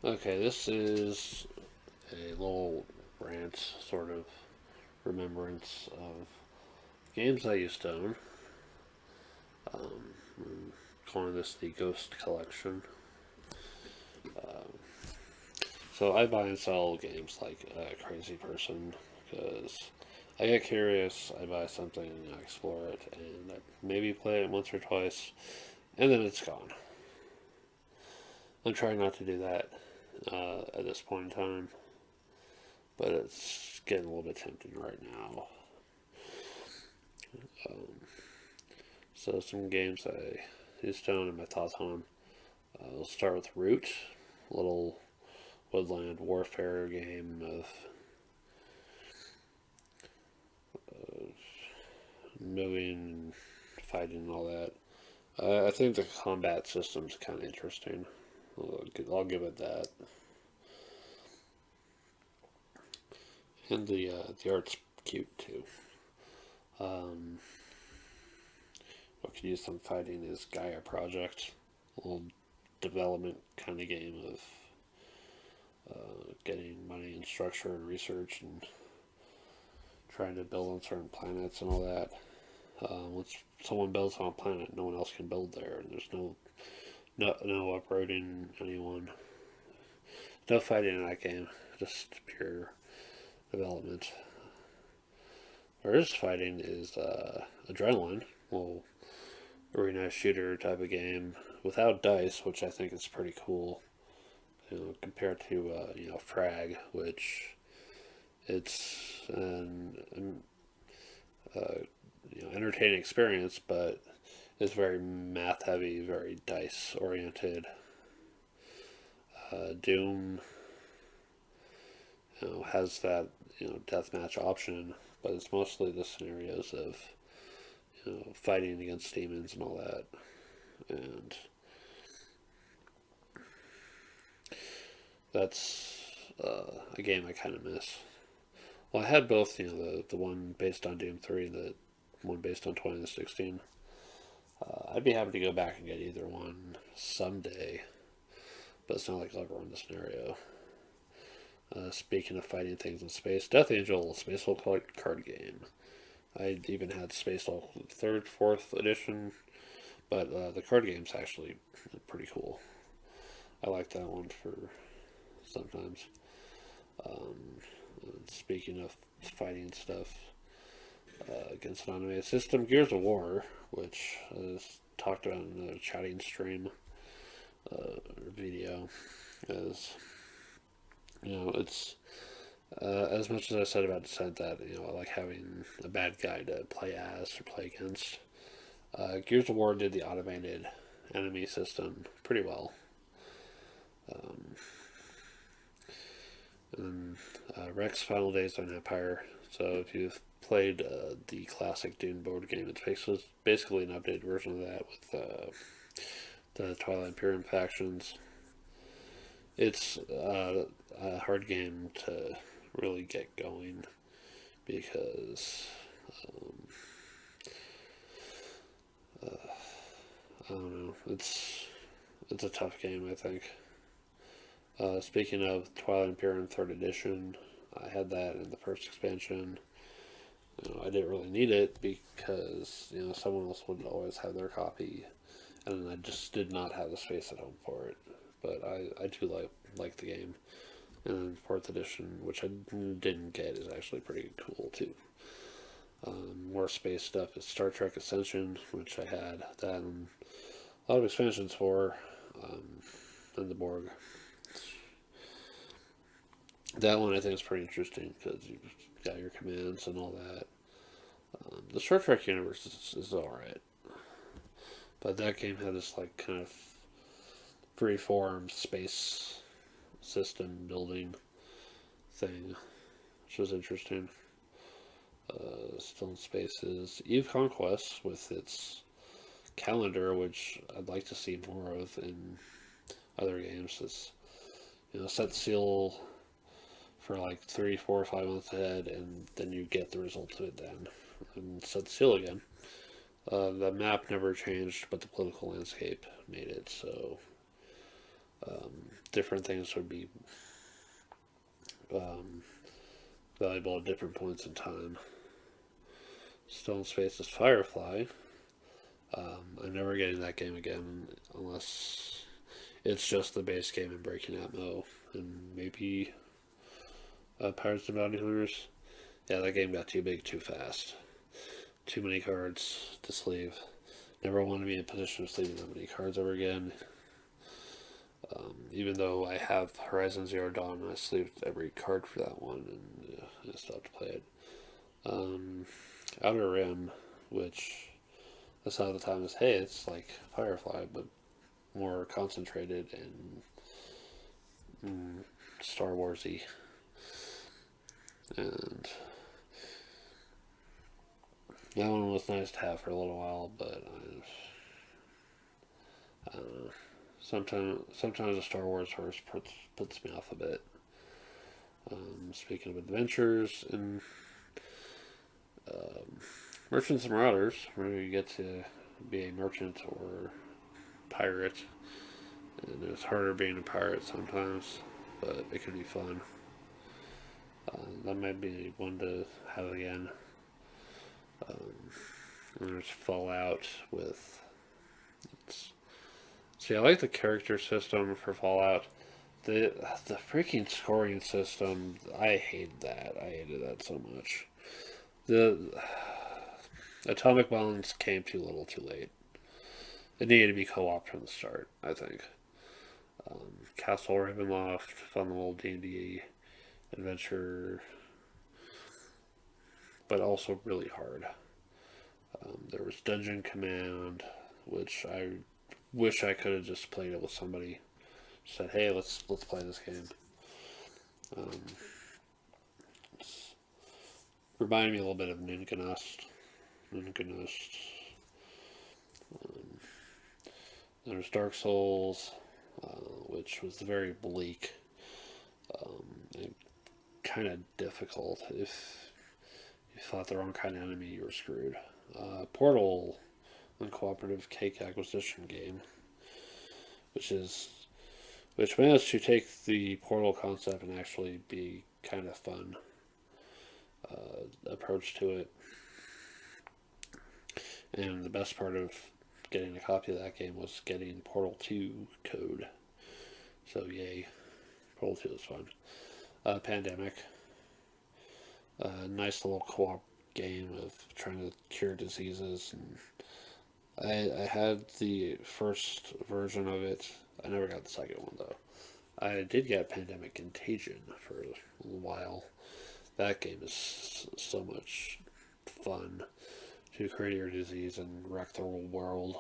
Okay, this is a little rant, sort of remembrance of games I used to own. I'm calling this the Ghost Collection. So I buy and sell games like a crazy person because I get curious, I buy something, I explore it, and I maybe play it once or twice, and then it's gone. I'm trying not to do that at this point in time, but it's getting a little bit tempting right now. Um, so some games I used to own and my thoughts on them. We'll start with Root, a little woodland warfare game of moving, fighting, and all that. I think the combat system's kind of interesting. I'll give it that. And the art's cute too. Um, what could use some fighting is Gaia Project, a little development kind of game of getting money and structure and research and trying to build on certain planets and all that. Once someone builds on a planet, no one else can build there, and there's no uprooting anyone. No fighting in that game, just pure development. There is fighting is Adrenaline, well, arena shooter type of game without dice, which I think is pretty cool. Compared to Frag, which it's an entertaining experience, but it's very math heavy, very dice oriented. Doom, has that deathmatch option, but it's mostly the scenarios of fighting against demons and all that, and that's a game I kind of miss. Well, I had both, the one based on Doom 3 and the one based on 2016. I'd be happy to go back and get either one someday, but it's not like I'll ever run the scenario. Speaking of fighting things in space, Death Angel, Space Hulk card game. I even had Space Hulk 3rd, 4th edition, but the card game's actually pretty cool. I like that one for sometimes. Um, Speaking of fighting stuff against an animated system, Gears of War, which is talked about in the chatting stream video, is it's as much as I said about Descent that I like having a bad guy to play as or play against. Gears of War did the automated enemy system pretty well. Um, and Rex Final Days on Empire. So if you've played the classic Dune board game, it's basically an updated version of that with the Twilight Imperium factions. It's a hard game to really get going because I don't know. It's a tough game, I think. Speaking of Twilight Imperium 3rd Edition, I had that in the first expansion. I didn't really need it because someone else would always have their copy, and I just did not have the space at home for it. But I do like the game, and 4th edition, which I didn't get, is actually pretty cool too. More space stuff is Star Trek Ascension, which I had that and a lot of expansions for, and the Borg. That one I think is pretty interesting because you've got your commands and all that. The Star Trek universe is alright, but that game had this like kind of free-form space system building thing, which was interesting. Still in spaces, Eve Conquest with its calendar, which I'd like to see more of in other games. Is set seal for like 3, 4, 5 months ahead, and then you get the result of it then, and set the seal again. The map never changed, but the political landscape made it so. Different things would be um, valuable at different points in time. Still in Space's Firefly. I'm never getting that game again unless it's just the base game and Breaking Atmo and maybe Pirates and Bounty Hunters. Yeah, that game got too big too fast. Too many cards to sleeve. Never want to be in a position of sleeving that many cards ever again. Even though I have Horizon Zero Dawn, I sleeved every card for that one and I still have to play it. Outer Rim, which that's not the time as hey, it's like Firefly, but more concentrated and Star Warsy. And that one was nice to have for a little while, but I don't know. Sometimes the Star Wars horse puts me off a bit. Speaking of adventures and Merchants and Marauders, where you get to be a merchant or pirate, and it's harder being a pirate sometimes, but it can be fun. That might be one to have again. And there's Fallout with. See, I like the character system for Fallout. The freaking scoring system, I hated that. I hated that so much. The atomic bombs came too little, too late. It needed to be co-op from the start, I think. Castle Ravenloft, fun little D&D adventure, but also really hard. There was Dungeon Command, which I wish I could have just played it with somebody. Said, "Hey, let's play this game." Um, reminded me a little bit of Ninkenust. Ninkenust. Um, there's Dark Souls, which was very bleak and kind of difficult. If you fought the wrong kind of enemy, you were screwed. Portal, uncooperative cake acquisition game, which managed to take the Portal concept and actually be kind of fun approach to it. And the best part of getting a copy of that game was getting Portal 2 code. So yay, Portal 2 is fun. Pandemic, nice little co-op game of trying to cure diseases. And I had the first version of it. I never got the second one though. I did get Pandemic Contagion for a little while. That game is so much fun to create your disease and wreck the whole world.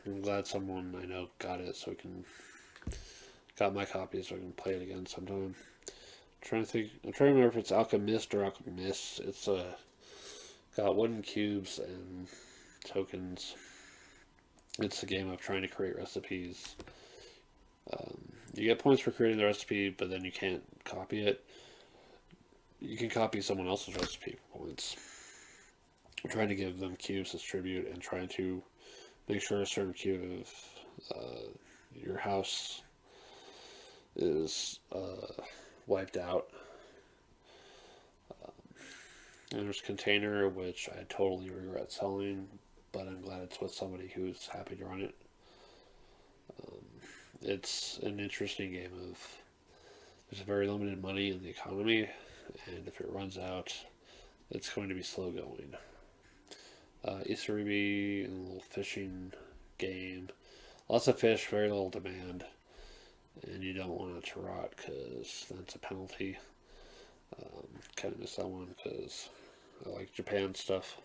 I'm glad someone I know got it so we can got my copy so I can play it again sometime. I'm trying to remember if it's Alchemist or Alchemist. It's got wooden cubes and tokens. It's a game of trying to create recipes. You get points for creating the recipe, but then you can't copy it. You can copy someone else's recipe for points. I'm trying to give them cubes as tribute and trying to make sure a certain cube of your house is wiped out. And there's Container, which I totally regret selling, but I'm glad it's with somebody who's happy to run it. It's an interesting game of there's very limited money in the economy, and if it runs out, it's going to be slow going. Isaribi, a little fishing game. Lots of fish, very little demand, and you don't want it to rot because that's a penalty. Kind of miss that one because I like Japan stuff.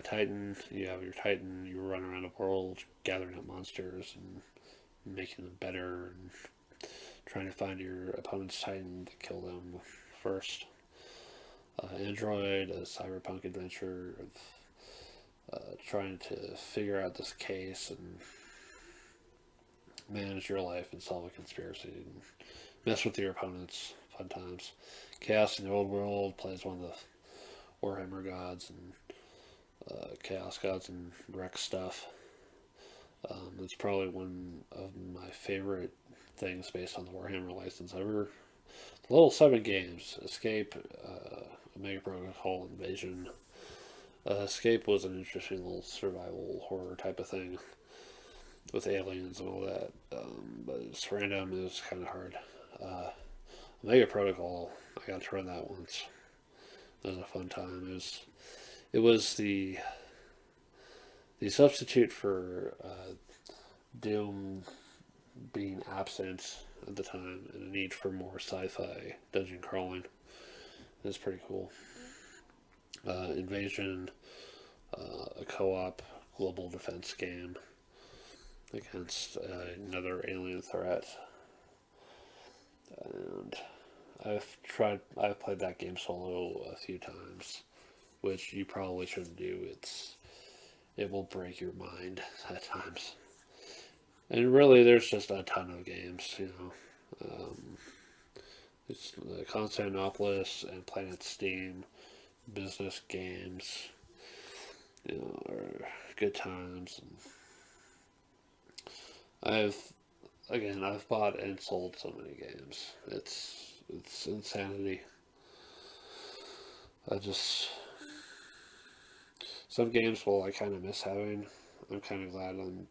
Titan, you have your Titan, you run around the world gathering up monsters and making them better and trying to find your opponent's Titan to kill them first. Android, a cyberpunk adventure of trying to figure out this case and manage your life and solve a conspiracy and mess with your opponents. Fun times. Chaos in the Old World plays one of the Warhammer gods and Chaos gods and wreck stuff. It's probably one of my favorite things based on the Warhammer license ever. The little 7 games: Escape, Omega Protocol, Invasion. Escape was an interesting little survival horror type of thing with aliens and all that, but it's random. It was kind of hard. Uh, Omega Protocol, I got to run that once. It was a fun time. It was the substitute for Doom being absent at the time and a need for more sci-fi dungeon crawling. It's pretty cool. Invasion, a co-op global defense game against another alien threat, and I've played that game solo a few times, which you probably shouldn't do. It will break your mind at times. And really, there's just a ton of games, It's Constantinopolis and Planet Steam, business games, are good times. I've I've bought and sold so many games. It's insanity. I just some games will I kind of miss having. I'm kind of glad I'm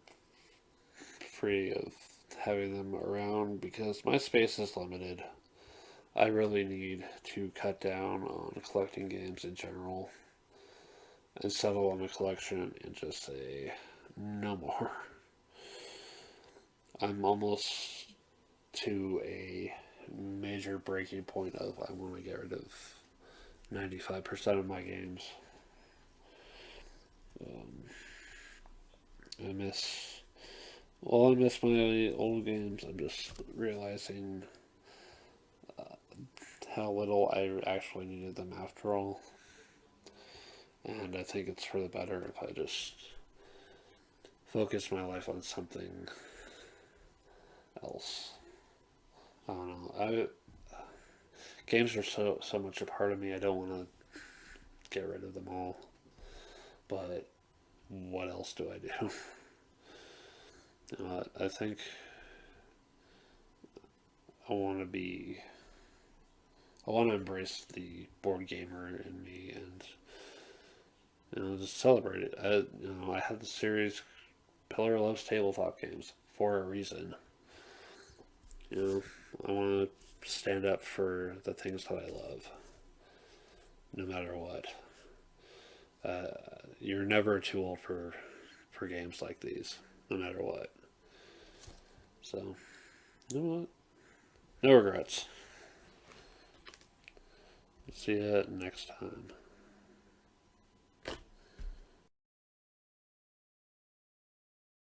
free of having them around because my space is limited. I really need to cut down on collecting games in general and settle on a collection and just say no more. I'm almost to a major breaking point of I want to get rid of 95% of my games. Um, I miss I miss my old games. I'm just realizing how little I actually needed them after all. And I think it's for the better if I just focus my life on something else. I don't know. Games are so much a part of me. I don't want to get rid of them all. But what else do I do? I think I want to be. I want to embrace the board gamer in me and just celebrate it. I had the series Pillar Loves Tabletop Games for a reason. I want to stand up for the things that I love, no matter what. You're never too old for games like these, no matter what. So, you know what? No regrets. See you next time.